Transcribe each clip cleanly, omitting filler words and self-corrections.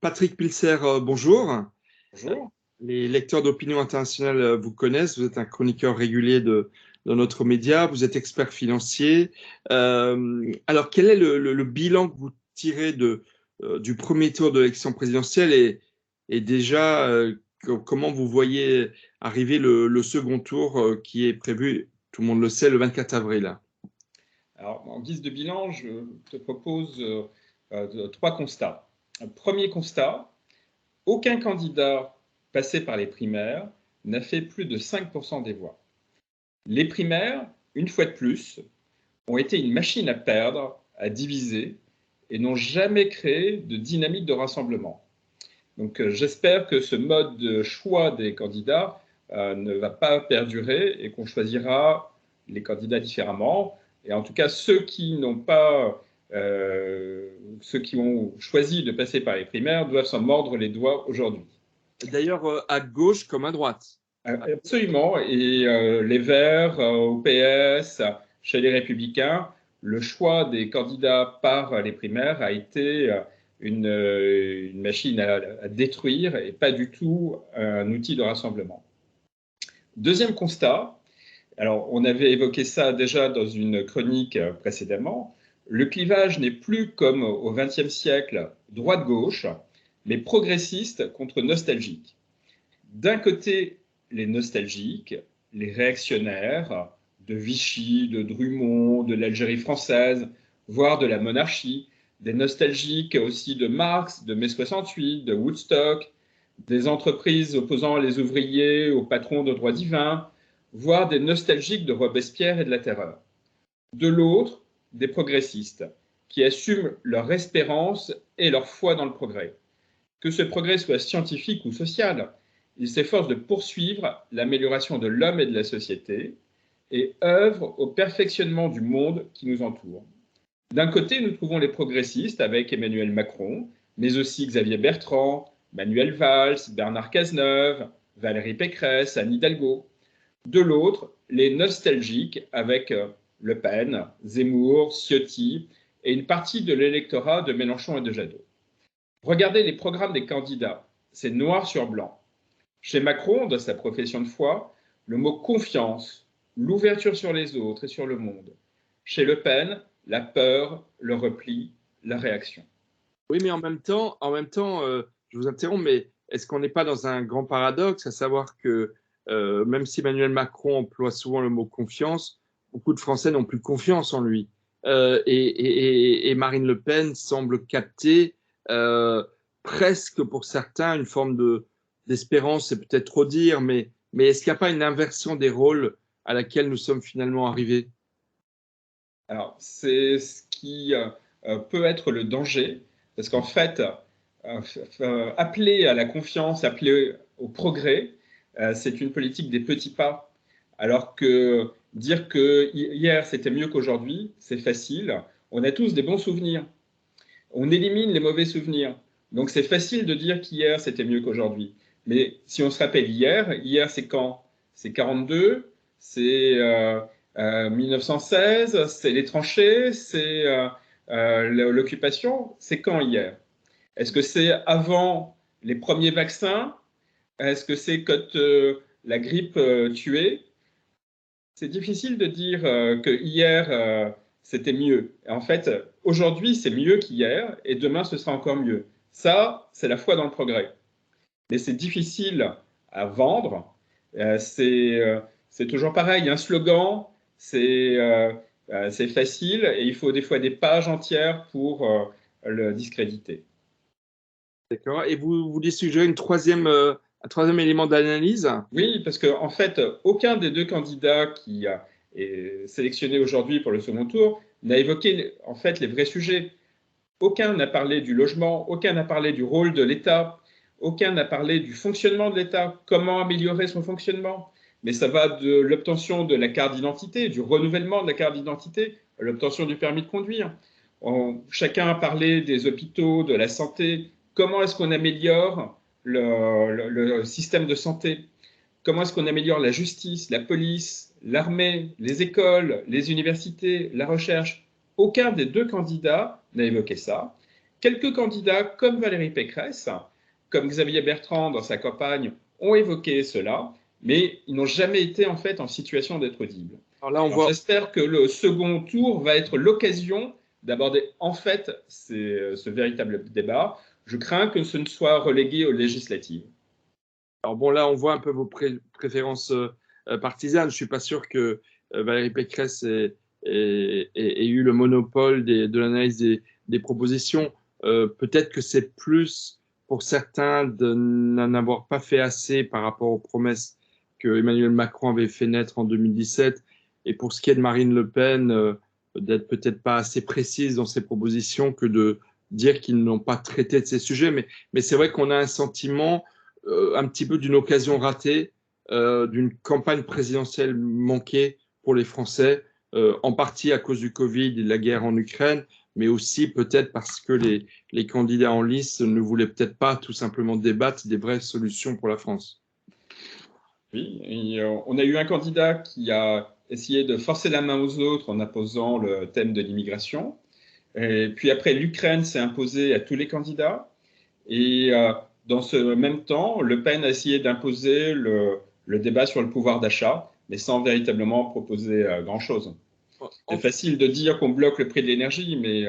Patrick Pilser, bonjour. Bonjour. Les lecteurs d'opinion internationale vous connaissent. Vous êtes un chroniqueur régulier de notre média. Vous êtes expert financier. Alors, quel est le bilan que vous tirez du premier tour de l'élection présidentielle et déjà, comment vous voyez arriver le second tour qui est prévu, tout le monde le sait, le 24 avril? Alors, en guise de bilan, je te propose trois constats. Premier constat, aucun candidat passé par les primaires n'a fait plus de 5% des voix. Les primaires, une fois de plus, ont été une machine à perdre, à diviser, et n'ont jamais créé de dynamique de rassemblement. Donc j'espère que ce mode de choix des candidats ne va pas perdurer et qu'on choisira les candidats différemment. Et en tout cas, ceux qui ont choisi de passer par les primaires doivent s'en mordre les doigts aujourd'hui. D'ailleurs, à gauche comme à droite. Absolument. Et les Verts, au PS, chez les Républicains, le choix des candidats par les primaires a été une machine à détruire et pas du tout un outil de rassemblement. Deuxième constat, alors on avait évoqué ça déjà dans une chronique précédemment, le clivage n'est plus comme au XXe siècle droite-gauche, mais progressiste contre nostalgique. D'un côté, les nostalgiques, les réactionnaires de Vichy, de Drummond, de l'Algérie française, voire de la monarchie, des nostalgiques aussi de Marx, de mai 68, de Woodstock, des entreprises opposant les ouvriers aux patrons de droit divin, voire des nostalgiques de Robespierre et de la Terreur. De l'autre, des progressistes qui assument leur espérance et leur foi dans le progrès. Que ce progrès soit scientifique ou social, il s'efforce de poursuivre l'amélioration de l'homme et de la société et œuvre au perfectionnement du monde qui nous entoure. D'un côté, nous trouvons les progressistes avec Emmanuel Macron, mais aussi Xavier Bertrand, Manuel Valls, Bernard Cazeneuve, Valérie Pécresse, Anne Hidalgo. De l'autre, les nostalgiques avec Le Pen, Zemmour, Ciotti et une partie de l'électorat de Mélenchon et de Jadot. Regardez les programmes des candidats, c'est noir sur blanc. Chez Macron, dans sa profession de foi, le mot confiance, l'ouverture sur les autres et sur le monde. Chez Le Pen, la peur, le repli, la réaction. Oui, mais je vous interromps, mais est-ce qu'on n'est pas dans un grand paradoxe, à savoir que même si Emmanuel Macron emploie souvent le mot confiance, beaucoup de Français n'ont plus confiance en lui. Et Marine Le Pen semble capter euh, presque pour certains une forme d'espérance, c'est peut-être trop dire, mais est-ce qu'il n'y a pas une inversion des rôles à laquelle nous sommes finalement arrivés? Alors, c'est ce qui peut être le danger, parce qu'en fait, appeler à la confiance, appeler au progrès, c'est une politique des petits pas. Alors que dire que hier c'était mieux qu'aujourd'hui, c'est facile. On a tous des bons souvenirs. On élimine les mauvais souvenirs. Donc c'est facile de dire qu'hier c'était mieux qu'aujourd'hui. Mais si on se rappelle hier c'est quand? C'est 42, c'est 1916, c'est les tranchées, c'est l'occupation. C'est quand hier? Est-ce que c'est avant les premiers vaccins? Est-ce que c'est quand la grippe tuait? C'est difficile de dire que hier, c'était mieux. En fait, aujourd'hui, c'est mieux qu'hier, et demain, ce sera encore mieux. Ça, c'est la foi dans le progrès. Mais c'est difficile à vendre. C'est toujours pareil. Un slogan, c'est facile, et il faut des fois des pages entières pour le discréditer. D'accord. Et vous voulez suggérer un troisième élément d'analyse? Oui, parce qu'en fait, aucun des deux candidats qui est sélectionné aujourd'hui pour le second tour n'a évoqué en fait les vrais sujets. Aucun n'a parlé du logement, aucun n'a parlé du rôle de l'État, aucun n'a parlé du fonctionnement de l'État, comment améliorer son fonctionnement. Mais ça va de l'obtention de la carte d'identité, du renouvellement de la carte d'identité, à l'obtention du permis de conduire. Chacun a parlé des hôpitaux, de la santé. Comment est-ce qu'on améliore le système de santé? Comment est-ce qu'on améliore la justice, la police, l'armée, les écoles, les universités, la recherche? Aucun des deux candidats n'a évoqué ça. quelques candidats comme Valérie Pécresse, comme Xavier Bertrand dans sa campagne, ont évoqué cela, mais ils n'ont jamais été en fait en situation d'être audibles. Alors, j'espère que le second tour va être l'occasion d'aborder en fait ce véritable débat. Je crains que ce ne soit relégué aux législatives. Alors bon, là, on voit un peu vos préférences partisanes. Je ne suis pas sûr que Valérie Pécresse ait eu le monopole de l'analyse des propositions. Peut-être que c'est plus pour certains de n'en avoir pas fait assez par rapport aux promesses que Emmanuel Macron avait fait naître en 2017. Et pour ce qui est de Marine Le Pen, d'être peut-être pas assez précise dans ses propositions que de dire qu'ils n'ont pas traité de ces sujets. Mais c'est vrai qu'on a un sentiment un petit peu d'une occasion ratée, d'une campagne présidentielle manquée pour les Français, en partie à cause du Covid et de la guerre en Ukraine, mais aussi peut-être parce que les candidats en lice ne voulaient peut-être pas tout simplement débattre des vraies solutions pour la France. Oui, et, on a eu un candidat qui a essayé de forcer la main aux autres en imposant le thème de l'immigration. Et puis après, l'Ukraine s'est imposée à tous les candidats. Et dans ce même temps, Le Pen a essayé d'imposer le débat sur le pouvoir d'achat, mais sans véritablement proposer grand-chose. C'est facile de dire qu'on bloque le prix de l'énergie, mais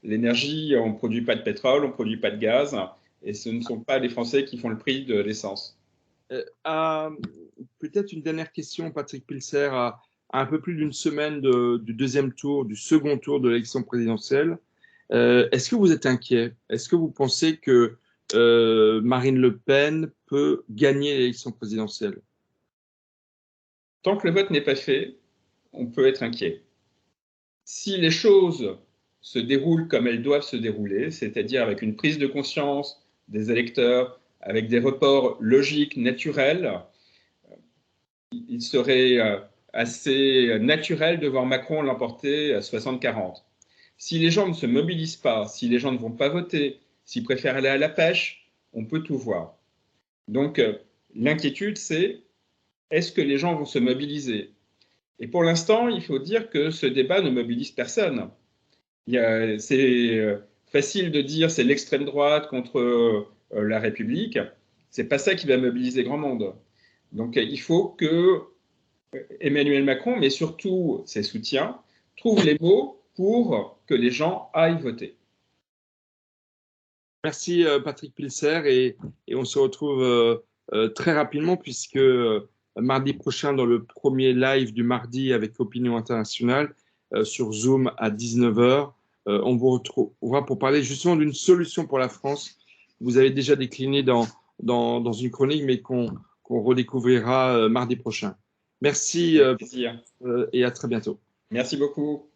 l'énergie, on ne produit pas de pétrole, on ne produit pas de gaz, et ce ne sont pas les Français qui font le prix de l'essence. Peut-être une dernière question, Patrick Pilser, à un peu plus d'une semaine du second tour de l'élection présidentielle. Est-ce que vous êtes inquiet? Est-ce que vous pensez que Marine Le Pen peut gagner l'élection présidentielle? Tant que le vote n'est pas fait, on peut être inquiet. Si les choses se déroulent comme elles doivent se dérouler, c'est-à-dire avec une prise de conscience des électeurs, avec des reports logiques, naturels, il serait assez naturel de voir Macron l'emporter à 60-40. Si les gens ne se mobilisent pas, si les gens ne vont pas voter, s'ils préfèrent aller à la pêche, on peut tout voir. Donc l'inquiétude, c'est est-ce que les gens vont se mobiliser? Et pour l'instant, il faut dire que ce débat ne mobilise personne. C'est facile de dire c'est l'extrême droite contre la République. C'est pas ça qui va mobiliser grand monde. Donc il faut que Emmanuel Macron, mais surtout ses soutiens, trouvent les mots pour que les gens aillent voter. Merci Patrick Pilser et on se retrouve très rapidement puisque mardi prochain dans le premier live du mardi avec Opinion Internationale sur Zoom à 19h, on vous retrouvera pour parler justement d'une solution pour la France. Vous avez déjà décliné dans une chronique mais qu'on redécouvrira mardi prochain. Merci et à très bientôt. Merci beaucoup.